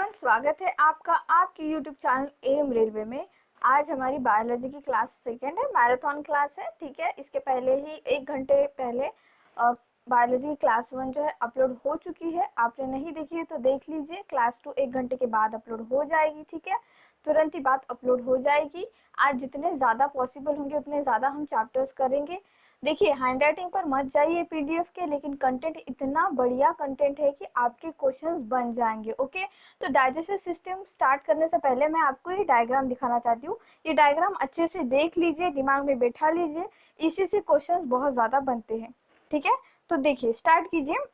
Everyone, स्वागत है आपका आपके यूट्यूब चैनल एम रेलवे में। आज हमारी बायोलॉजी की क्लास सेकेंड है, मैराथन क्लास है। ठीक है, इसके पहले ही 1 घंटे पहले बायोलॉजी की क्लास 1 जो है अपलोड हो चुकी है। आपने नहीं देखी है तो देख लीजिए। क्लास 2 1 घंटे के बाद अपलोड हो जाएगी। ठीक है, तुरंत ही बात अपलोड हो जाएगी। आज जितने ज़्यादा पॉसिबल होंगे उतने ज़्यादा हम चैप्टर्स करेंगे। देखिए, हैंड राइटिंग पर मत जाइए पीडीएफ के, लेकिन कंटेंट इतना बढ़िया कंटेंट है कि आपके क्वेश्चंस बन जाएंगे। ओके, तो डाइजेस्टिव सिस्टम स्टार्ट करने से पहले मैं आपको ये डायग्राम दिखाना चाहती हूँ। ये डायग्राम अच्छे से देख लीजिए, दिमाग में बैठा लीजिए, इसी से क्वेश्चंस बहुत ज़्यादा बनते हैं। ठीक है, तो देखिए स्टार्ट कीजिए।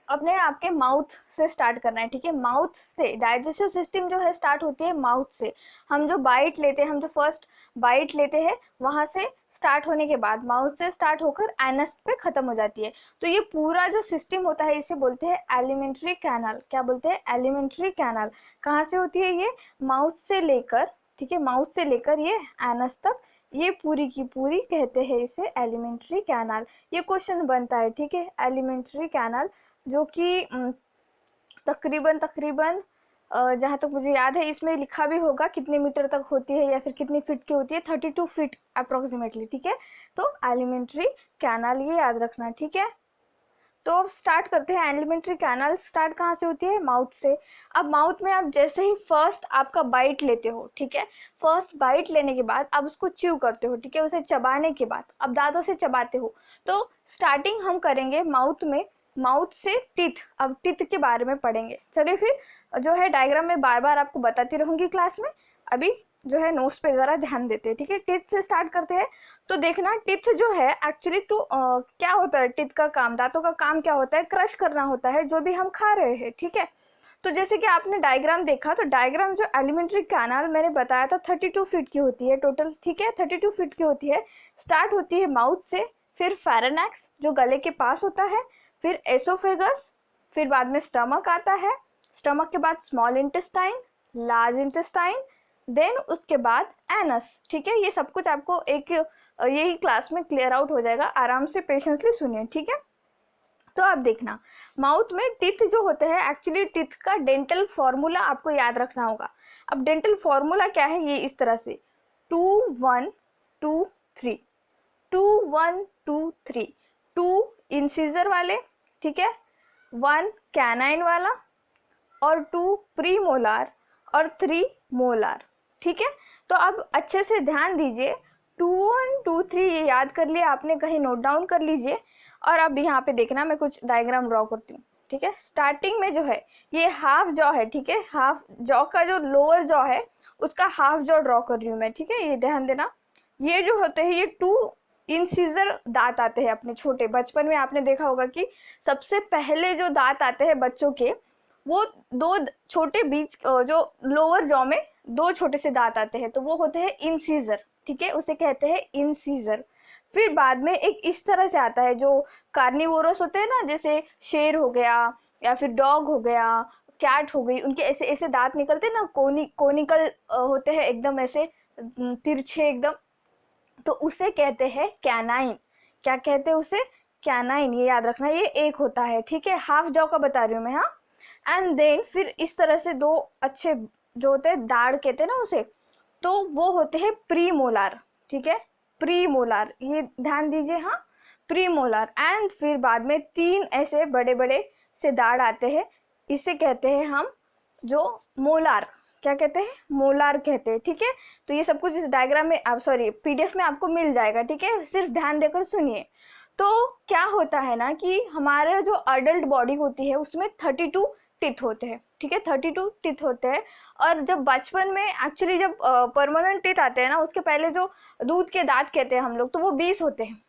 अपने आपके माउथ से स्टार्ट करना है। ठीक है, माउथ से डाइजेस्टिव सिस्टम जो है स्टार्ट होती है माउथ से। हम जो बाइट लेते हैं, हम जो फर्स्ट बाइट लेते हैं वहां से स्टार्ट होने के बाद माउथ से स्टार्ट होकर एनस पे खत्म हो जाती है। तो ये पूरा जो सिस्टम होता है इसे बोलते हैं एलिमेंट्री कैनाल। क्या बोलते हैं? Alimentary canal. कहाँ से होती है ये? माउथ से लेकर, ठीक है, माउथ से लेकर ये एनस तक, ये पूरी की पूरी कहते हैं इसे एलिमेंट्री कैनाल। ये क्वेश्चन बनता है। ठीक है, एलिमेंट्री कैनाल जो कि तकरीबन जहाँ तक मुझे याद है इसमें लिखा भी होगा कितने मीटर तक होती है या फिर कितनी फीट की होती है, 32 फीट अप्रोक्सीमेटली। ठीक है, तो एलिमेंट्री कैनाल ये याद रखना। ठीक है, तो अब स्टार्ट करते हैं। एलिमेंट्री कैनाल स्टार्ट कहाँ से होती है? माउथ से। अब माउथ में आप जैसे ही फर्स्ट आपका बाइट लेते हो, ठीक है, फर्स्ट बाइट लेने के बाद आप उसको च्यू करते हो। ठीक है, उसे चबाने के बाद अब दांतों से चबाते हो। तो स्टार्टिंग हम करेंगे माउथ में, माउथ से टीथ। अब टीथ के बारे में पढ़ेंगे। चलिए फिर जो है डायग्राम में बार बार आपको बताती रहूंगी क्लास में। अभी जो है नोट्स पे ज़रा ध्यान देते हैं। ठीक है, टीथ से स्टार्ट करते हैं। तो देखना टीथ जो है एक्चुअली क्या होता है टीथ का काम, दांतों का काम क्या होता है? क्रश करना होता है जो भी हम खा रहे हैं। ठीक है, तो जैसे कि आपने डायग्राम देखा, तो डायग्राम जो एलिमेंट्री कैनाल मैंने बताया था 32 फीट की होती है टोटल। ठीक है, 32 फीट की होती है। स्टार्ट होती है माउथ से, फिर फेरेनेक्स जो गले के पास होता है, फिर एसोफेगस, फिर बाद में स्टमक आता है, स्टमक के बाद small intestine, large intestine, then उसके बाद एनस। ठीक है, ये सब कुछ आपको एक यही क्लास में क्लियर आउट हो जाएगा। आराम से पेशेंसली सुनिए। ठीक है, तो आप देखना माउथ में टीथ जो होते हैं, एक्चुअली टीथ का डेंटल फॉर्मूला आपको याद रखना होगा। अब डेंटल फॉर्मूला क्या है? ये इस तरह से 2 1 2 3, 2 1 2 3, 2 इंसिजर वाले, ठीक है, 1 कैनाइन वाला, और 2 प्री मोलार, और 3 मोलार। ठीक है, तो अब अच्छे से ध्यान दीजिए। 2 1 2 3 ये याद कर लिया आपने, कहीं नोट डाउन कर लीजिए। और अब यहाँ पे देखना, मैं कुछ डायग्राम ड्रॉ करती हूँ। ठीक है, स्टार्टिंग में जो है ये हाफ जॉ है। ठीक है, हाफ जॉ का जो लोअर जॉ है उसका हाफ जॉ ड्रॉ कर रही हूँ मैं। ठीक है, ये ध्यान देना। ये जो होते हैं ये 2 इंसिजर दांत आते हैं अपने छोटे। बचपन में आपने देखा होगा कि सबसे पहले जो दांत आते हैं बच्चों के, वो 2 छोटे बीच जो लोअर जॉ में 2 छोटे से दांत आते हैं, तो वो होते हैं इंसीजर। ठीक है, उसे कहते हैं इंसीजर। फिर बाद में एक इस तरह से आता है जो कार्निवोरस होते हैं ना, जैसे शेर हो गया या फिर डॉग हो गया, कैट हो गई, उनके ऐसे ऐसे दांत निकलते हैं ना, कोनिकल होते हैं एकदम ऐसे तिरछे एकदम, तो उसे कहते हैं कैनाइन। क्या कहते हैं उसे? कैनाइन। ये याद रखना, ये एक होता है। ठीक है, हाफ जॉ का बता रही हूँ मैं। हाँ, एंड देन फिर इस तरह से 2 अच्छे जो होते हैं दाढ़ कहते हैं ना उसे, तो वो होते हैं प्री मोलार। ठीक है, प्री मोलार, ये ध्यान दीजिए। हाँ, प्री मोलार। एंड फिर बाद में 3 ऐसे बड़े बड़े से दाढ़ आते हैं, इसे कहते हैं हम जो मोलार। क्या कहते हैं? मोलार कहते हैं। ठीक है, तो ये सब कुछ इस डायग्राम में, आप सॉरी पीडीएफ में आपको मिल जाएगा। ठीक है, सिर्फ ध्यान देकर सुनिए। तो क्या होता है ना कि हमारा जो अडल्ट बॉडी होती है उसमें 32 टीथ होते हैं। ठीक है, 32 टीथ होते हैं। और जब बचपन में एक्चुअली जब परमानेंट टीथ आते हैं ना, उसके पहले जो दूध के दांत कहते हैं हम लोग, तो वो 20 होते हैं।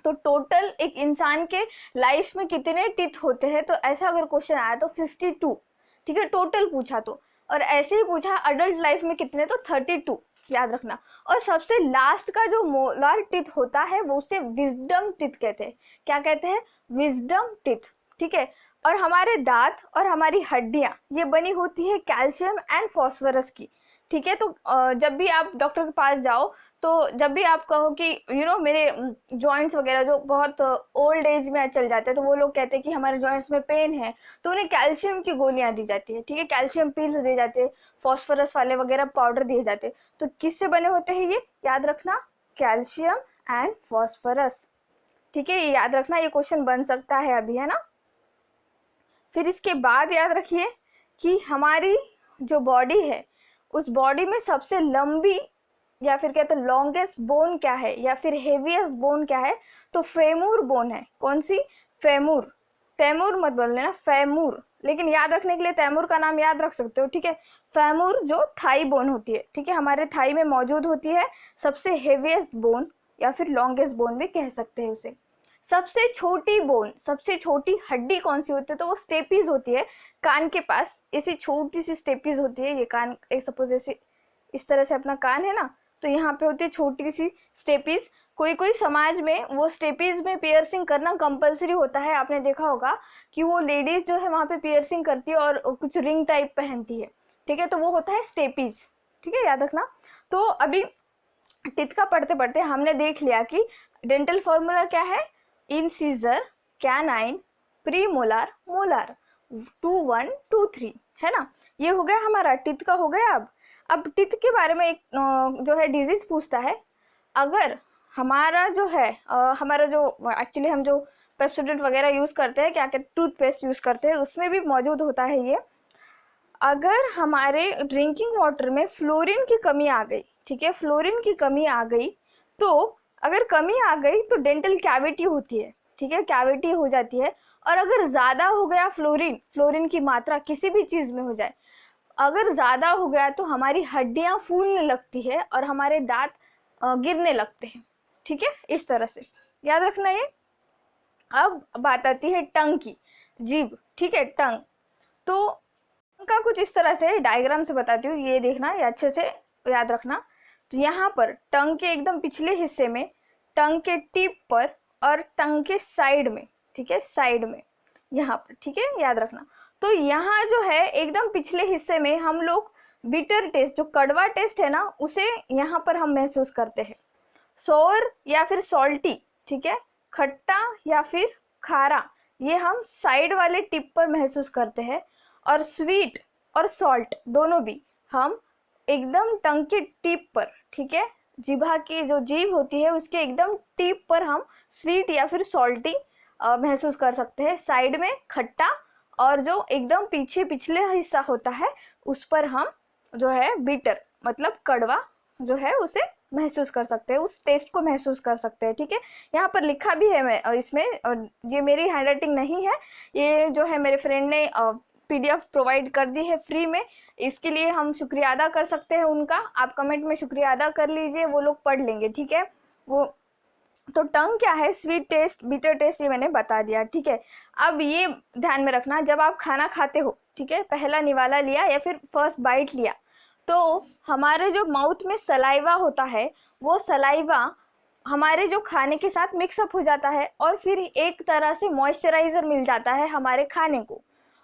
तो टोटल एक इंसान के लाइफ में कितने टीथ होते हैं? तो ऐसा अगर क्वेश्चन आया तो 52। ठीक है, टोटल पूछा तो, और ऐसे ही पूछा अडल्ट लाइफ में कितने, तो 32 याद रखना। और सबसे लास्ट का जो मोलार टीथ होता है वो उसे विजडम टीथ कहते हैं। क्या कहते हैं? Wisdom teeth. ठीक है, और हमारे दांत और हमारी हड्डियां ये बनी होती है कैल्शियम एंड फॉस्फोरस की। ठीक है, तो जब भी आप डॉक्टर के पास जाओ तो जब भी आप कहो कि मेरे जॉइंट्स वगैरह जो बहुत ओल्ड एज में चल जाते हैं, तो वो लोग कहते हैं कि हमारे जॉइंट्स में पेन है, तो उन्हें कैल्शियम की गोलियां दी जाती है, ठीक है, कैल्शियम पिल्स दिए जाते हैं, फॉस्फोरस वाले वगैरह पाउडर दिए जाते हैं। तो किससे बने होते हैं ये, याद रखना, कैल्शियम एंड फॉस्फोरस, ठीक है, ये याद रखना, ये क्वेश्चन बन सकता है अभी, है ना। फिर इसके बाद याद रखिए कि हमारी जो बॉडी है, उस बॉडी में सबसे लंबी या फिर कहते हैं लॉन्गेस्ट बोन क्या है, या फिर हेवीएस्ट बोन क्या है, तो फेमूर बोन है। कौन सी, फेमूर, तैमूर मत बोल लेना, फेमूर, लेकिन याद रखने के लिए तैमूर का नाम याद रख सकते हो, ठीक है। फेमूर जो थाई बोन होती है, ठीक है, हमारे थाई में मौजूद होती है, सबसे हेवीएस्ट बोन या फिर लॉन्गेस्ट बोन भी कह सकते हैं उसे। सबसे छोटी बोन, सबसे छोटी हड्डी कौन सी होती है, तो वो स्टेपीज होती है, कान के पास ऐसी छोटी सी स्टेपीज होती है, ये कान एक सपोज ऐसे इस तरह से अपना कान है ना, तो यहाँ पे होती है छोटी सी स्टेपीज। कोई कोई समाज में वो स्टेपीज में पियर्सिंग करना कंपलसरी होता है, आपने देखा होगा कि वो लेडीज जो है वहाँ पे पियर्सिंग करती है और कुछ रिंग टाइप पहनती है, ठीक है, तो वो होता है स्टेपीज, ठीक है, याद रखना। तो अभी टिथ का पढ़ते पढ़ते हमने देख लिया कि डेंटल फॉर्मूला क्या है, इंसीजर, कैनाइन, प्रीमोलार, मोलार, 2 1 2 3, है ना। ये हो गया हमारा टिथ का, हो गया। अब टिथ के बारे में एक जो है डिजीज पूछता है। अगर हमारा जो है हमारा जो एक्चुअली हम जो पेप्सोडेंट वगैरह यूज़ करते हैं, क्या कहते टूथपेस्ट यूज़ करते हैं, उसमें भी मौजूद होता है ये। अगर हमारे ड्रिंकिंग वाटर में फ्लोरीन की कमी आ गई, ठीक है, फ्लोरीन की कमी आ गई, तो अगर कमी आ गई तो डेंटल कैविटी होती है, ठीक है, कैविटी हो जाती है। और अगर ज़्यादा हो गया फ्लोरीन, फ्लोरीन की मात्रा किसी भी चीज़ में हो जाए, अगर ज़्यादा हो गया तो हमारी हड्डियाँ फूलने लगती है और हमारे दांत गिरने लगते हैं, ठीक है, इस तरह से याद रखना ये। अब बात आती है टंग की, जीभ, ठीक है, टंग। तो का कुछ इस तरह से डायग्राम से बताती हूँ, ये देखना, ये अच्छे से याद रखना। तो यहाँ पर टंग के एकदम पिछले हिस्से में, टंग के टिप पर और टंग के साइड में, ठीक है, साइड में यहाँ पर, ठीक है, याद रखना। तो यहाँ जो है एकदम पिछले हिस्से में हम लोग बिटर टेस्ट, जो कड़वा टेस्ट है ना, उसे यहाँ पर हम महसूस करते हैं। सोर या फिर सॉल्टी, ठीक है, खट्टा या फिर खारा, ये हम साइड वाले टिप पर महसूस करते हैं। और स्वीट और सॉल्ट दोनों भी हम एकदम टंग के टिप पर, ठीक है, जीभा की जो जीभ होती है उसके एकदम टिप पर हम स्वीट या फिर सॉल्टी महसूस कर सकते हैं। साइड में खट्टा, और जो एकदम पीछे पिछले हिस्सा होता है उस पर हम जो है बिटर मतलब कड़वा जो है उसे महसूस कर सकते हैं, उस टेस्ट को महसूस कर सकते हैं, ठीक है। यहाँ पर लिखा भी है, मैं इसमें, ये मेरी हैंडराइटिंग नहीं है, ये जो है मेरे फ्रेंड ने PDF प्रोवाइड कर दी है फ्री में, इसके लिए हम शुक्रिया अदा कर सकते हैं उनका। आप कमेंट में शुक्रिया अदा कर लीजिए, वो लोग पढ़ लेंगे, ठीक है। वो तो टंग क्या है, स्वीट टेस्ट, बिटर टेस्ट, ये मैंने बता दिया, ठीक है। अब ये ध्यान में रखना, जब आप खाना खाते हो, ठीक है, पहला निवाला लिया या फिर फर्स्ट बाइट लिया, तो हमारे जो माउथ में सलाइवा होता है, वो सलाइवा हमारे जो खाने के साथ मिक्सअप हो जाता है और फिर एक तरह से मॉइस्चराइज़र मिल जाता है हमारे खाने को।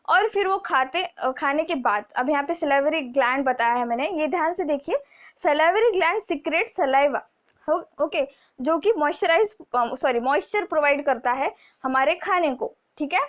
और फिर वो खाने के बाद, अब यहाँ पे सलाइवरी ग्लैंड बताया है मैंने, ये ध्यान से देखिए, salivary gland secrete saliva, okay, जो कि मॉइस्चर प्रोवाइड करता है हमारे खाने को, ठीक है।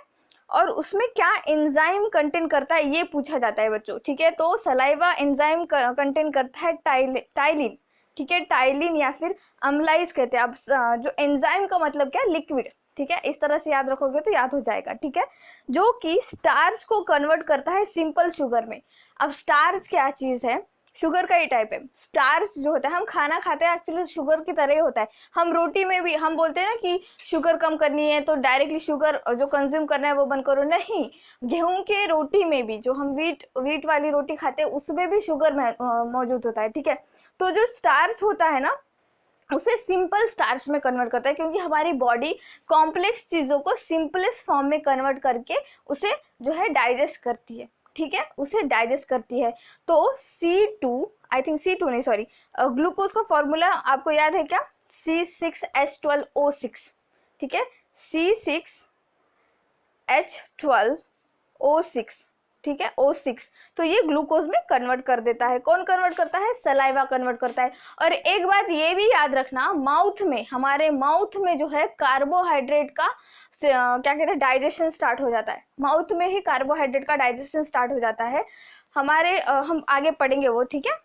और उसमें क्या एंजाइम कंटेन करता है ये पूछा जाता है बच्चों, ठीक है। तो सलाइवा एंजाइम कंटेन करता है टाइलिन, ठीक है, टाइलिन या फिर अम्लाइज कहते हैं। अब जो एंजाइम का मतलब क्या, लिक्विड, ठीक है, इस तरह से याद रखोगे तो याद हो जाएगा, ठीक है, जो कि स्टार्च को कन्वर्ट करता है सिंपल शुगर में। अब स्टार्च क्या चीज़ है, शुगर का ही टाइप है। स्टार्च जो होता है, हम खाना खाते हैं एक्चुअली शुगर की तरह ही होता है। हम रोटी में भी हम बोलते हैं ना कि शुगर कम करनी है तो डायरेक्टली शुगर जो कंज्यूम करना है वो बंद करो, नहीं, गेहूं के रोटी में भी, जो हम वीट वाली रोटी खाते हैं उसमें भी शुगर मौजूद होता है, ठीक है। तो जो स्टार्च होता है ना, उसे सिंपल स्टार्च में कन्वर्ट करता है, क्योंकि हमारी बॉडी कॉम्प्लेक्स चीज़ों को सिंपलेस्ट फॉर्म में कन्वर्ट करके उसे जो है डाइजेस्ट करती है, ठीक है, उसे डाइजेस्ट करती है। तो C2, आई थिंक C2 नहीं, सॉरी, ग्लूकोज का फॉर्मूला आपको याद है क्या, C6H12O6, ठीक है, C6H12O6, ठीक है, O6, तो ये ग्लूकोज में कन्वर्ट कर देता है। कौन कन्वर्ट करता है? सलाइवा कन्वर्ट करता है। और एक बात ये भी याद रखना, माउथ में, हमारे माउथ में जो है कार्बोहाइड्रेट का क्या कहते हैं, डाइजेशन स्टार्ट हो जाता है। माउथ में ही कार्बोहाइड्रेट का डाइजेशन स्टार्ट हो जाता है हमारे, हम आगे पढ़ेंगे वो, ठीक है।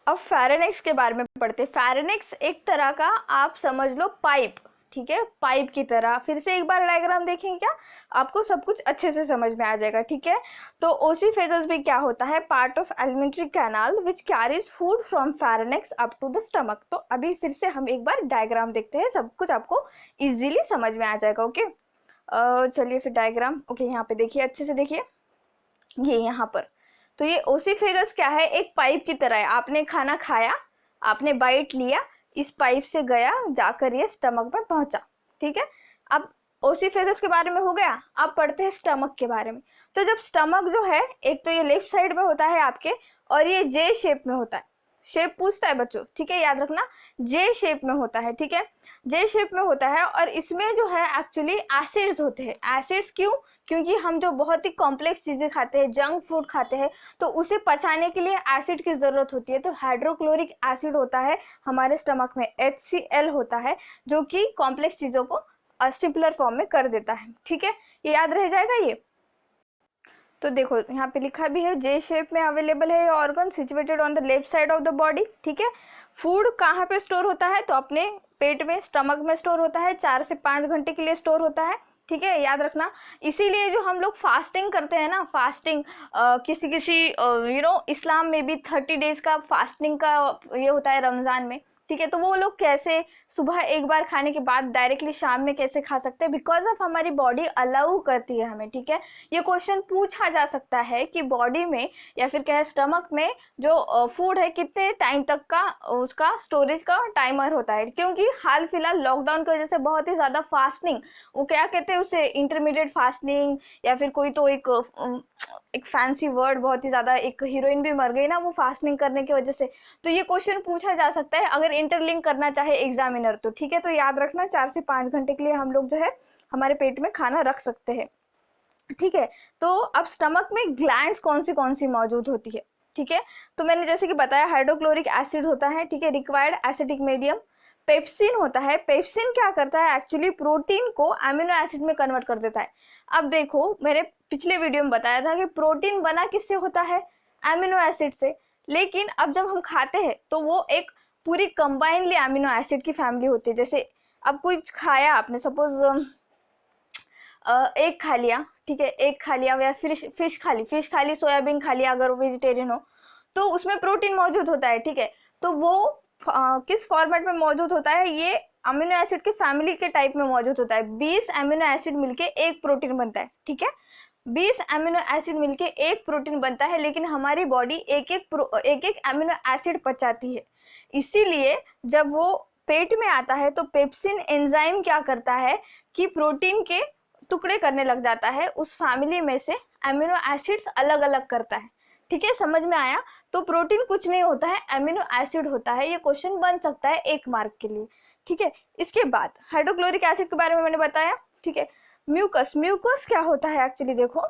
अब फेरेनेक्स के बारे में पढ़ते हैं। फेरेनेक्स एक तरह का आप समझ लो पाइप, ठीक है, पाइप की तरह। फिर से एक बार डायग्राम देखेंगे क्या, आपको सब कुछ अच्छे से समझ में आ जाएगा, ठीक है। तो ओसीफेगस भी क्या होता है? Part of alimentary canal which carries food from pharynx up to the stomach. तो अभी फिर से हम एक बार डायग्राम देखते हैं, सब कुछ आपको इजीली समझ में आ जाएगा, ओके। चलिए फिर डायग्राम, ओके, यहाँ पे देखिए, अच्छे से देखिए, ये यहाँ पर। तो ये ओसीफेगस क्या है? एक पाइप की तरह है। आपने खाना खाया, आपने बाइट लिया, इस पाइप से गया, जाकर ये स्टमक में पहुंचा, ठीक है। अब ओसीफेगस के बारे में हो गया, अब पढ़ते हैं स्टमक के बारे में। तो जब स्टमक जो है, एक तो ये लेफ्ट साइड में होता है आपके, और ये जे शेप में होता है। शेप पूछता है बच्चों, ठीक है, याद रखना, जे शेप में होता है, ठीक है, जे शेप में होता है। और इसमें जो है एक्चुअली एसिड्स होते हैं। एसिड्स क्यों? क्योंकि हम जो बहुत ही कॉम्प्लेक्स चीज़ें खाते हैं, जंक फूड खाते हैं, तो उसे पचाने के लिए एसिड की ज़रूरत होती है। तो हाइड्रोक्लोरिक एसिड होता है हमारे स्टमक में, HCl होता है, जो कि कॉम्प्लेक्स चीज़ों को सिंपलर फॉर्म में कर देता है, ठीक है। ये याद रह जाएगा ये। तो देखो यहाँ पे लिखा भी है, जे शेप में अवेलेबल है ये organ, situated on the left side of the body, ठीक है। फूड कहाँ पे स्टोर होता है? तो अपने पेट में, स्टमक में स्टोर होता है, 4 से 5 घंटे के लिए स्टोर होता है, ठीक है, याद रखना। इसीलिए जो हम लोग फास्टिंग करते हैं ना, फास्टिंग किसी किसी इस्लाम में भी 30 डेज का फास्टिंग का ये होता है रमज़ान में, ठीक है। तो वो लोग कैसे सुबह एक बार खाने के बाद डायरेक्टली शाम में कैसे खा सकते हैं? बिकॉज ऑफ हमारी बॉडी अलाउ करती है हमें, ठीक है। ये क्वेश्चन पूछा जा सकता है कि बॉडी में या फिर क्या है, स्टमक में जो फूड है कितने टाइम तक का उसका स्टोरेज का टाइमर होता है। क्योंकि हाल फिलहाल लॉकडाउन की वजह से बहुत ही ज़्यादा फास्टिंग, वो क्या कहते हैं उसे, इंटरमीडिएट फास्टिंग, या फिर कोई तो एक फैंसी वर्ड, बहुत ही ज़्यादा, एक हीरोइन भी मर गई ना वो फास्टिंग करने की वजह से। तो ये क्वेश्चन पूछा जा सकता है अगर इंटरलिंक करना चाहे एग्जामिनर, तो ठीक है। तो याद रखना, 4 से 5 घंटे के लिए हम लोग जो है हमारे पेट में खाना रख सकते हैं, ठीक है। तो अब स्टमक में ग्लैंड्स कौन सी मौजूद होती है, ठीक है। तो मैंने जैसे कि बताया, हाइड्रोक्लोरिक एसिड होता है, ठीक है, रिक्वायर्ड एसिडिक मीडियम। पेप्सिन होता है। पेप्सिन क्या करता है? एक्चुअली प्रोटीन को अमीनो एसिड में कन्वर्ट कर देता है। अब देखो, मैंने पिछले वीडियो में बताया था कि प्रोटीन बना किससे होता है? अमीनो एसिड से। लेकिन अब जब हम खाते हैं तो वो एक पूरी कंबाइनली अमीनो एसिड की फैमिली होती है। जैसे अब कुछ खाया आपने, सपोज एग खा लिया, ठीक है, एग खा लिया, या फिश खा ली, सोयाबीन खा लिया, अगर वो वेजिटेरियन हो, तो उसमें प्रोटीन मौजूद होता है, ठीक है। तो वो किस फॉर्मेट में मौजूद होता है? ये अमीनो एसिड की फैमिली के टाइप में मौजूद होता है। 20 अमीनो एसिड मिलके एक प्रोटीन बनता है, ठीक है, 20 अमीनो एसिड मिलके एक प्रोटीन बनता है। लेकिन हमारी बॉडी एक एक अमीनो एसिड पचाती है। इसीलिए जब वो पेट में आता है तो पेप्सिन एंजाइम क्या करता है कि प्रोटीन के टुकड़े करने लग जाता है, उस फैमिली में से अमीनो एसिड्स अलग अलग करता है, ठीक है, समझ में आया। तो प्रोटीन कुछ नहीं होता है, अमीनो एसिड होता है। ये क्वेश्चन बन सकता है 1 मार्क के लिए, ठीक है। इसके बाद हाइड्रोक्लोरिक एसिड के बारे में मैंने बताया, ठीक है। म्यूकस क्या होता है एक्चुअली? देखो,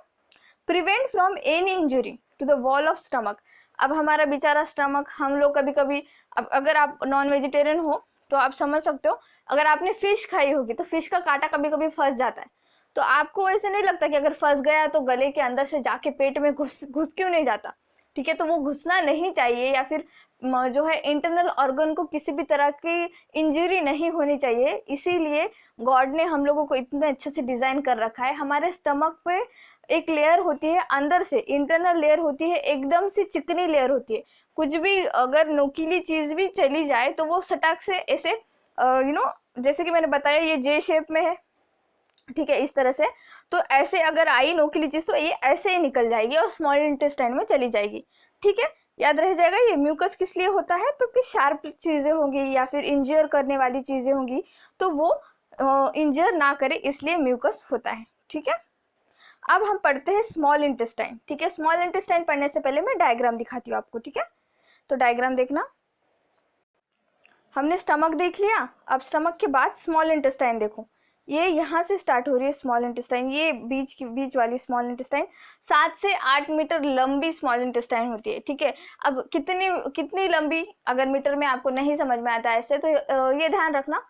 prevent from any injury to the wall of stomach. अब हमारा बेचारा स्टमक, हम लोग कभी कभी, अब अगर आप नॉन वेजिटेरियन हो तो आप समझ सकते हो, अगर आपने फिश खाई होगी तो फिश का कांटा कभी कभी फंस जाता है। तो आपको ऐसे नहीं लगता कि अगर फंस गया तो गले के अंदर से जाके पेट में घुस क्यों नहीं जाता? ठीक है, तो वो घुसना नहीं चाहिए, या फिर जो है इंटरनल ऑर्गन को किसी भी तरह की इंजरी नहीं होनी चाहिए। इसीलिए गॉड ने हम लोगों को इतने अच्छे से डिजाइन कर रखा है। हमारे स्टमक पे एक लेयर होती है अंदर से, इंटरनल लेयर होती है, एकदम से चिकनी लेयर होती है। कुछ भी अगर नोकीली चीज भी चली जाए तो वो सटक से ऐसे जैसे कि मैंने बताया ये जे शेप में है, ठीक है, इस तरह से। तो ऐसे अगर आई नोकीली चीज तो ये ऐसे ही निकल जाएगी और स्मॉल इंटेस्टाइन में चली जाएगी, ठीक है, याद रह जाएगा। ये म्यूकस किस लिए होता है? तो कि शार्प चीजें होंगी या फिर इंजर करने वाली चीजें होंगी तो वो इंजर ना करे, इसलिए म्यूकस होता है, ठीक है। अब हम पढ़ते हैं स्मॉल इंटेस्टाइन, ठीक है। स्मॉल इंटेस्टाइन पढ़ने से पहले मैं डायग्राम दिखाती हूँ आपको, ठीक है। तो डायग्राम देखना, हमने स्टमक देख लिया, अब स्टमक के बाद स्मॉल इंटेस्टाइन देखो। ये यहाँ से स्टार्ट हो रही है स्मॉल इंटेस्टाइन, ये बीच वाली स्मॉल इंटेस्टाइन 7 से 8 मीटर लंबी स्मॉल इंटेस्टाइन होती है, ठीक है। अब कितनी लंबी, अगर मीटर में आपको नहीं समझ में आता ऐसे तो ये ध्यान रखना,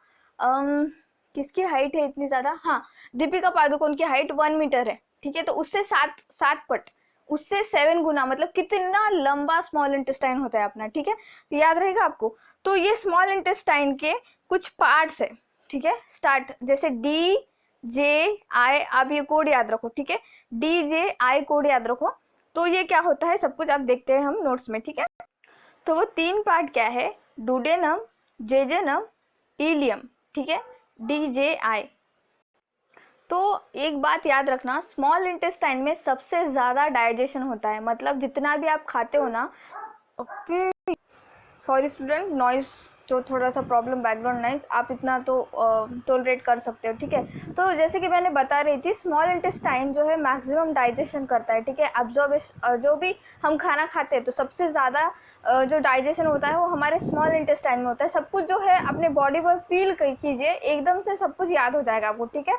किसकी हाइट है इतनी ज़्यादा, हाँ दीपिका पादुकोण की हाइट 1 मीटर है, ठीक है। तो उससे 7 पट, उससे 7 गुना, मतलब कितना लंबा स्मॉल इंटेस्टाइन होता है अपना, ठीक है। तो याद रहेगा आपको। तो ये स्मॉल इंटेस्टाइन के कुछ पार्ट्स है, ठीक है। स्टार्ट जैसे DJI, आप ये कोड याद रखो, ठीक है। DJI कोड याद रखो। तो ये क्या होता है सब कुछ आप देखते हैं हम नोट्स में, ठीक है। तो वो 3 पार्ट क्या है, डुडेनम, जेजेनम, इलियम, ठीक है, DJI। तो एक बात याद रखना, स्मॉल इंटेस्टाइन में सबसे ज़्यादा डाइजेशन होता है, मतलब जितना भी आप खाते हो ना, सॉरी स्टूडेंट, नॉइज़ जो थोड़ा सा प्रॉब्लम, बैकग्राउंड नॉइज़, आप इतना तो टॉलरेट कर सकते हो, ठीक है। तो जैसे कि मैंने बता रही थी, स्मॉल इंटेस्टाइन जो है मैक्सिमम डाइजेशन करता है, ठीक है। अब्जॉर्बेशन, जो भी हम खाना खाते हैं तो सबसे ज़्यादा जो डाइजेशन होता है वो हमारे स्मॉल इंटेस्टाइन में होता है। सब कुछ जो है अपने बॉडी पर फील कीजिए, एकदम से सब कुछ याद हो जाएगा आपको, ठीक है।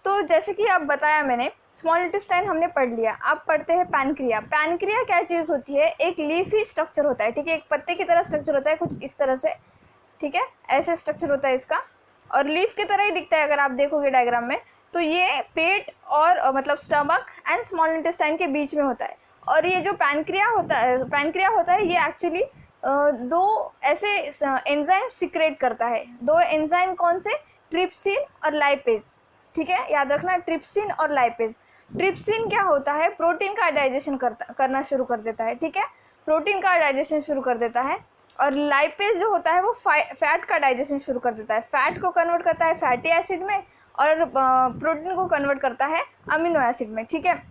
तो जैसे कि अब बताया मैंने, स्मॉल इंटेस्टाइन हमने पढ़ लिया। अब पढ़ते हैं पैनक्रिया। पैनक्रिया क्या चीज़ होती है, एक लीफी स्ट्रक्चर होता है, ठीक है। एक पत्ते की तरह स्ट्रक्चर होता है, कुछ इस तरह से, ठीक है, ऐसे स्ट्रक्चर होता है इसका, और लीफ की तरह ही दिखता है अगर आप देखोगे डायग्राम में। तो ये पेट और मतलब स्टमक एंड स्मॉल इंटेस्टाइन के बीच में होता है। और ये जो पैनक्रिया होता है ये एक्चुअली 2 ऐसे एंजाइम सिक्रेट करता है। 2 एंजाइम कौन से, ट्रिप्सिन और लाइपेज, ठीक है, याद रखना, ट्रिप्सिन और लाइपेज। ट्रिप्सिन क्या होता है, प्रोटीन का डाइजेशन करना शुरू कर देता है, ठीक है, प्रोटीन का डाइजेशन शुरू कर देता है। और लाइपेज जो होता है वो फैट का डाइजेशन शुरू कर देता है, फैट को कन्वर्ट करता है फैटी एसिड में, और प्रोटीन को कन्वर्ट करता है अमीनो एसिड में, ठीक है।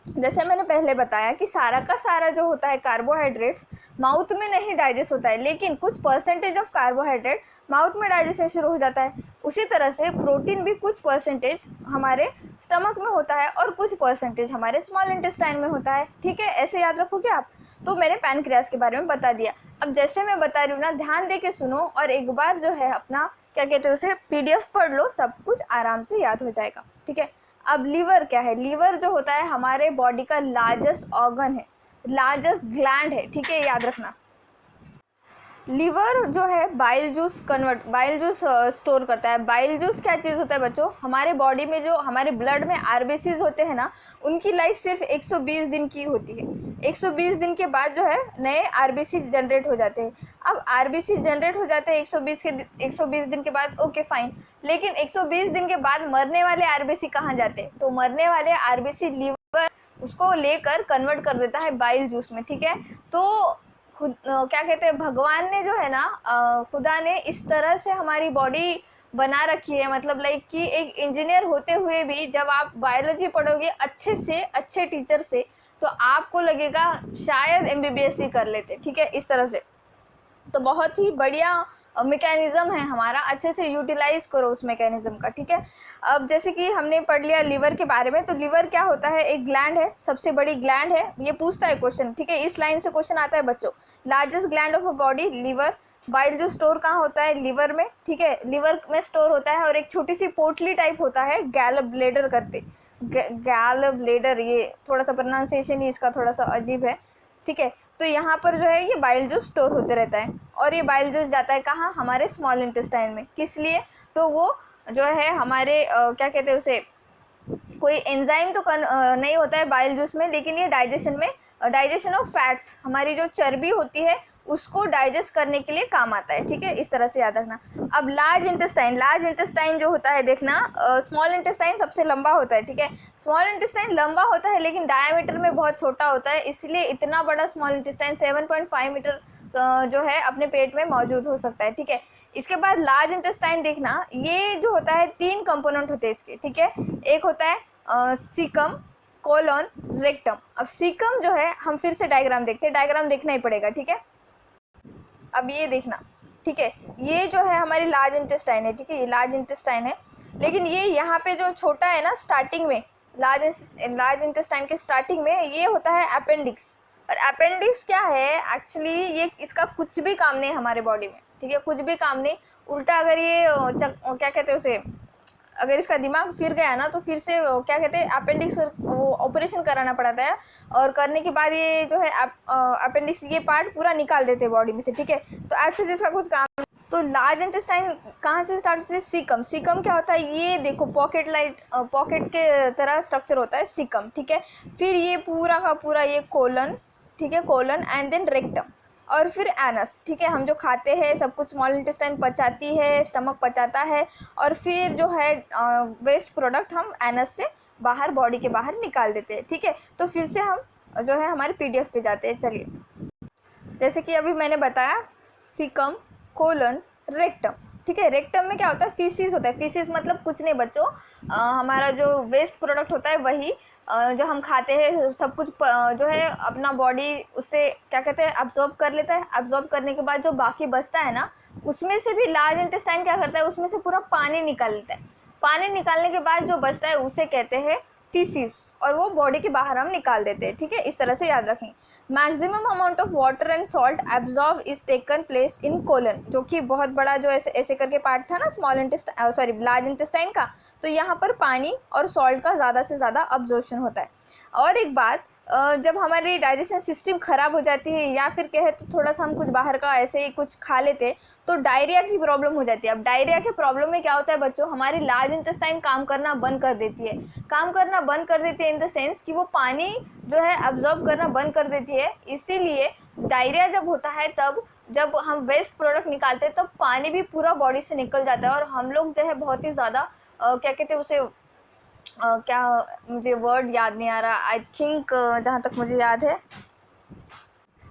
जैसे मैंने पहले बताया कि सारा का सारा जो होता है कार्बोहाइड्रेट्स माउथ में नहीं डाइजेस्ट होता है, लेकिन कुछ परसेंटेज ऑफ कार्बोहाइड्रेट माउथ में डाइजेशन शुरू हो जाता है। उसी तरह से प्रोटीन भी कुछ परसेंटेज हमारे स्टमक में होता है और कुछ परसेंटेज हमारे स्मॉल इंटेस्टाइन में होता है, ठीक है। ऐसे याद रखोगे आप। तो मैंने पैनक्रियास के बारे में बता दिया। अब जैसे मैं बता रही हूँ ना, ध्यान दे के सुनो, और एक बार जो है अपना क्या कहते हैं उसे PDF पढ़ लो, सब कुछ आराम से याद हो जाएगा, ठीक है। अब लीवर क्या है, लीवर जो होता है हमारे बॉडी का लार्जेस्ट ऑर्गन है, लार्जेस्ट ग्लैंड है, ठीक है, याद रखना। लीवर जो है बाइल जूस स्टोर करता है। बाइल जूस क्या चीज़ होता है बच्चों, हमारे बॉडी में जो हमारे ब्लड में RBCs होते हैं ना, उनकी लाइफ सिर्फ 120 दिन की होती है। 120 दिन के बाद जो है नए RBC जनरेट हो जाते हैं। अब RBC जनरेट हो जाते हैं 120 दिन के बाद, ओके फाइन, लेकिन 120 दिन के बाद मरने वाले RBC कहाँ जाते हैं, तो मरने वाले RBC लीवर उसको लेकर कन्वर्ट कर देता है बाइल जूस में, ठीक है। तो खुद क्या कहते हैं, भगवान ने जो है ना, खुदा ने इस तरह से हमारी बॉडी बना रखी है, मतलब लाइक कि एक इंजीनियर होते हुए भी जब आप बायोलॉजी पढ़ोगे अच्छे से अच्छे टीचर से, तो आपको लगेगा शायद MBBS ही कर लेते, ठीक है, इस तरह से। तो बहुत ही बढ़िया मैकेनिज़्म है हमारा, अच्छे से यूटिलाइज करो उस मैकेनिज़्म का, ठीक है। अब जैसे कि हमने पढ़ लिया लीवर के बारे में, तो लीवर क्या होता है, एक ग्लैंड है, सबसे बड़ी ग्लैंड है, ये पूछता है क्वेश्चन, ठीक है, इस लाइन से क्वेश्चन आता है बच्चों। Largest gland of a body liver. Bile जो स्टोर कहाँ होता है, लीवर में, ठीक है, लीवर में स्टोर होता है, और एक छोटी सी पोटली टाइप होता है गैल ब्लेडर करते, गैल ब्लेडर, ये थोड़ा सा प्रोनाउंसिएशन ही इसका थोड़ा सा अजीब है, ठीक है। तो यहाँ पर जो है ये बाइल जूस स्टोर होते रहता है, और ये बाइल जूस जाता है कहाँ, हमारे स्मॉल इंटेस्टाइन में। किस लिए, तो वो जो है हमारे क्या कहते हैं उसे, कोई एंजाइम तो नहीं होता है बाइल जूस में, लेकिन ये डाइजेशन ऑफ फैट्स, हमारी जो चर्बी होती है उसको डाइजेस्ट करने के लिए काम आता है, ठीक है, इस तरह से याद रखना। अब लार्ज इंटेस्टाइन जो होता है देखना, स्मॉल इंटेस्टाइन सबसे लंबा होता है, ठीक है, स्मॉल इंटेस्टाइन लंबा होता है लेकिन डायमीटर में बहुत छोटा होता है, इसलिए इतना बड़ा स्मॉल इंटेस्टाइन 7.5 मीटर जो है अपने पेट में मौजूद हो सकता है, ठीक है। इसके बाद लार्ज इंटेस्टाइन देखना, ये जो होता है 3 कंपोनेंट होते हैं इसके, ठीक है। एक होता है सीकम, कोलन, रेक्टम। अब सीकम जो है, हम फिर से डायग्राम देखते हैं, डायग्राम देखना ही पड़ेगा, ठीक है। अब ये देखना, ठीक है, ये जो है हमारी लार्ज इंटेस्टाइन है, ठीक है, ये लार्ज इंटेस्टाइन है, लेकिन ये यहाँ पे जो छोटा है ना स्टार्टिंग में, लार्ज इंटेस्टाइन के स्टार्टिंग में ये होता है अपेंडिक्स। और अपेंडिक्स क्या है एक्चुअली, ये इसका कुछ भी काम नहीं हमारे बॉडी में, ठीक है, कुछ भी काम नहीं। उल्टा अगर ये क्या कहते हैं उसे, अगर इसका दिमाग फिर गया ना तो फिर से क्या कहते हैं अपेंडिक्स वो ऑपरेशन कराना पड़ता है, और करने के बाद ये जो है अपेंडिक्स ये पार्ट पूरा निकाल देते हैं बॉडी में से, ठीक है। तो ऐसे जिसका कुछ काम। तो लार्ज इंटेस्टाइन कहाँ से स्टार्ट होती है? सीकम। सीकम क्या होता है? ये देखो पॉकेट के तरह स्ट्रक्चर होता है सीकम, ठीक है। फिर ये पूरा का पूरा ये कोलन, ठीक है, कोलन एंड देन रेक्टम, और फिर एनस, ठीक है। हम जो खाते हैं सब कुछ स्मॉल इंटेस्टाइन पचाती है, स्टमक पचाता है, और फिर जो है वेस्ट प्रोडक्ट हम एनस से बाहर, बॉडी के बाहर निकाल देते हैं, ठीक है। तो फिर से हम जो है हमारे पीडीएफ पे जाते हैं। चलिए, जैसे कि अभी मैंने बताया सीकम, कोलन, रेक्टम, ठीक है। रेक्टम में क्या होता है? फीसिस होता है। फीसिस मतलब कुछ नहीं बच्चों, हमारा जो वेस्ट प्रोडक्ट होता है वही जो हम खाते हैं सब कुछ जो है अपना बॉडी उससे क्या कहते हैं अब्जॉर्ब कर लेता है। अब्जॉर्ब करने के बाद जो बाकी बचता है ना, उसमें से भी लार्ज इंटेस्टाइन क्या करता है? उसमें से पूरा पानी निकाल लेता है। पानी निकालने के बाद जो बचता है उसे कहते हैं फीसिस, और वो बॉडी के बाहर हम निकाल देते हैं, ठीक है। इस तरह से याद रखें। Maximum amount of water and salt absorb is taken place in colon, जो कि बहुत बड़ा जो ऐसे ऐसे करके पार्ट था ना small intestine, sorry large intestine का, तो यहाँ पर पानी और सॉल्ट का ज़्यादा से ज़्यादा अब्जॉर्प्शन होता है। और एक बात, जब हमारी डाइजेशन सिस्टम ख़राब हो जाती है या फिर कहे तो थोड़ा सा हम कुछ बाहर का ऐसे ही कुछ खा लेते तो डायरिया की प्रॉब्लम हो जाती है। अब डायरिया के प्रॉब्लम में क्या होता है बच्चों? हमारी लार्ज इंटेस्टाइन काम करना बंद कर देती है। काम करना बंद कर देती है इन द सेंस कि वो पानी जो है अब्जॉर्ब करना बंद कर देती है। इसीलिए डायरिया जब होता है तब जब हम वेस्ट प्रोडक्ट निकालते हैं तब पानी भी पूरा बॉडी से निकल जाता है, और हम लोग जो है बहुत ही ज़्यादा क्या कहते हैं उसे क्या, मुझे वर्ड याद नहीं आ रहा, आई थिंक जहाँ तक मुझे याद है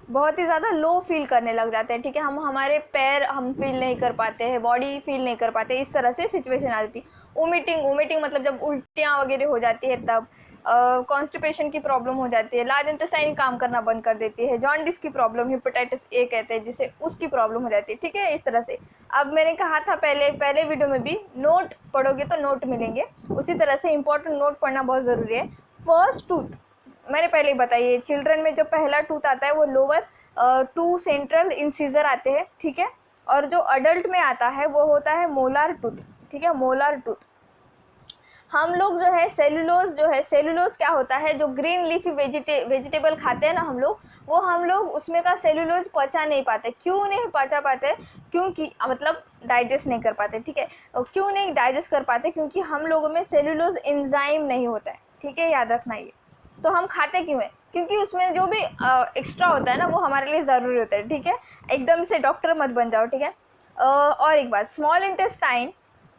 बहुत ही ज़्यादा लो फील करने लग जाते हैं, ठीक है। हम हमारे पैर हम फील नहीं कर पाते हैं, बॉडी फील नहीं कर पाते, इस तरह से सिचुएशन आ जाती है। वोमिटिंग मतलब जब उल्टियाँ वगैरह हो जाती है तब, कॉन्स्टिपेशन की प्रॉब्लम हो जाती है, लार्ज इंटेस्टाइन काम करना बंद कर देती है, जॉन्डिस की प्रॉब्लम, हेपेटाइटिस ए कहते हैं जिसे, उसकी प्रॉब्लम हो जाती है, ठीक है। इस तरह से अब मैंने कहा था पहले वीडियो में भी, नोट पढ़ोगे तो नोट मिलेंगे, उसी तरह से इंपॉर्टेंट नोट पढ़ना बहुत ज़रूरी है। फर्स्ट टूथ मैंने पहले ही बताइए, चिल्ड्रन में जो पहला टूथ आता है वो लोअर 2 सेंट्रल इंसिजर आते हैं, ठीक है। और जो अडल्ट में आता है वो होता है मोलार टूथ, ठीक है, मोलार टूथ। हम लोग जो है सेलुलोज क्या होता है? जो ग्रीन लीफी वेजिटेबल खाते हैं ना हम लोग उसमें का सेलुलोज पचा नहीं पाते। क्यों नहीं पचा पाते? क्योंकि मतलब डाइजेस्ट नहीं कर पाते, ठीक है। क्यों नहीं डाइजेस्ट कर पाते? क्योंकि हम लोगों में सेलुलोज एंजाइम नहीं होता है, ठीक है, याद रखना ये। तो हम खाते क्यों हैं? क्योंकि उसमें जो भी एक्स्ट्रा होता है ना वो हमारे लिए ज़रूरी होता है, ठीक है। एकदम से डॉक्टर मत बन जाओ, ठीक है। और एक बात, स्मॉल इंटेस्टाइन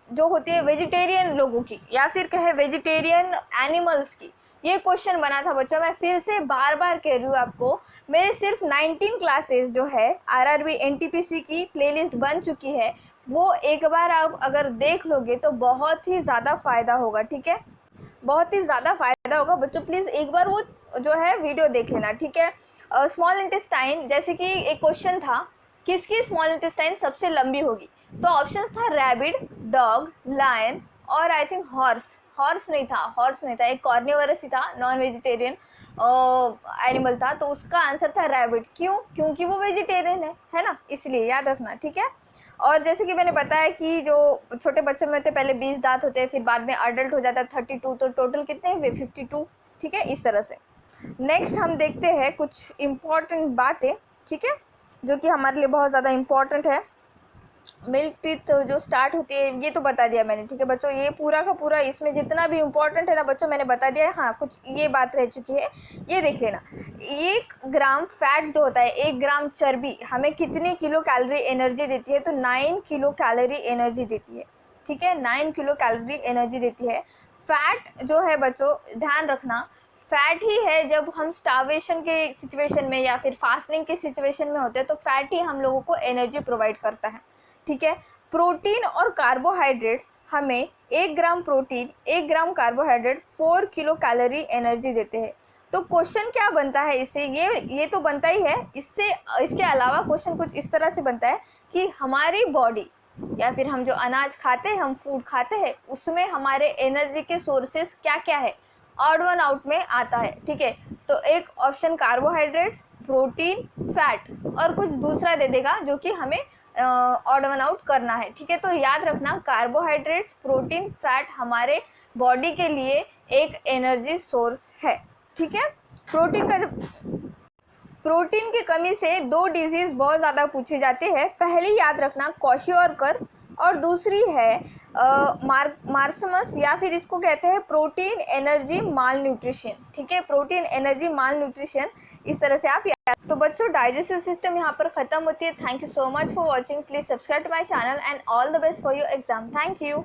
जो होती है वेजिटेरियन लोगों की या फिर कहे वेजिटेरियन एनिमल्स की, ये क्वेश्चन बना था बच्चों। मैं फिर से बार बार कह रही हूँ आपको, मेरे सिर्फ 19 क्लासेस जो है आरआरबी एनटीपीसी की प्लेलिस्ट बन चुकी है, वो एक बार आप अगर देख लोगे तो बहुत ही ज़्यादा फ़ायदा होगा, ठीक है, बहुत ही ज़्यादा फ़ायदा होगा बच्चों। प्लीज़ एक बार वो जो है वीडियो देख लेना, ठीक है। स्मॉल इंटेस्टाइन, जैसे कि एक क्वेश्चन था किसकी स्मॉल इंटेस्टाइन सबसे लंबी होगी, तो ऑप्शंस था रैबिट, डॉग, लायन और आई थिंक हॉर्स नहीं था, एक कॉर्निवोरस ही था, नॉन वेजिटेरियन एनिमल था, तो उसका आंसर था रैबिट। क्यों? क्योंकि वो वेजिटेरियन है ना, इसलिए याद रखना, ठीक है। और जैसे कि मैंने बताया कि जो छोटे बच्चों में होते पहले 20 दांत होते हैं, फिर बाद में अडल्ट हो जाता है 32, तो टोटल कितने हुए? 52, ठीक है, इस तरह से। नेक्स्ट हम देखते हैं कुछ इम्पॉर्टेंट बातें, ठीक है, जो कि हमारे लिए बहुत ज़्यादा इम्पॉर्टेंट है। मिल्क टीथ जो स्टार्ट होती है ये तो बता दिया मैंने, ठीक है बच्चों। ये पूरा का पूरा इसमें जितना भी इम्पोर्टेंट है ना बच्चों मैंने बता दिया है। हाँ, कुछ ये बात रह चुकी है, ये देख लेना। 1 ग्राम फैट जो होता है, 1 ग्राम चर्बी हमें कितनी किलो कैलोरी एनर्जी देती है? तो 9 किलो कैलोरी एनर्जी देती है, ठीक है, 9 किलो कैलोरी एनर्जी देती है। फैट जो है बच्चों ध्यान रखना, फैट ही है जब हम स्टार्वेशन के सिचुएशन में या फिर फास्टिंग की सिचुएशन में होते हैं तो फैट ही हम लोगों को एनर्जी प्रोवाइड करता है, ठीक है। प्रोटीन और कार्बोहाइड्रेट्स हमें 1 ग्राम प्रोटीन 1 ग्राम कार्बोहाइड्रेट 4 किलो कैलोरी एनर्जी देते हैं। तो क्वेश्चन क्या बनता है इससे? ये तो बनता ही है, इसके अलावा क्वेश्चन कुछ इस तरह से बनता है कि हमारी बॉडी या फिर हम जो अनाज खाते हैं, हम फूड खाते हैं, उसमें हमारे एनर्जी के सोर्सेस क्या क्या है ऑड वन आउट में आता है, ठीक है। तो एक ऑप्शन कार्बोहाइड्रेट्स, प्रोटीन, फैट और कुछ दूसरा दे देगा जो कि हमें ऑड वन आउट करना है, ठीक है। तो याद रखना कार्बोहाइड्रेट्स, प्रोटीन, फैट हमारे बॉडी के लिए एक एनर्जी सोर्स है, ठीक है। प्रोटीन की कमी से दो डिजीज बहुत ज़्यादा पूछी जाती है। पहली याद रखना क्वाशियोरकर और दूसरी है मार्समस या फिर इसको कहते हैं प्रोटीन एनर्जी माल न्यूट्रिशन, ठीक है। प्रोटीन एनर्जी माल न्यूट्रिशन, इस तरह से आप याद। तो बच्चों डाइजेस्टिव सिस्टम यहाँ पर ख़त्म होती है। Thank you so much for watching. Please subscribe to my channel and all the best for your exam. Thank you.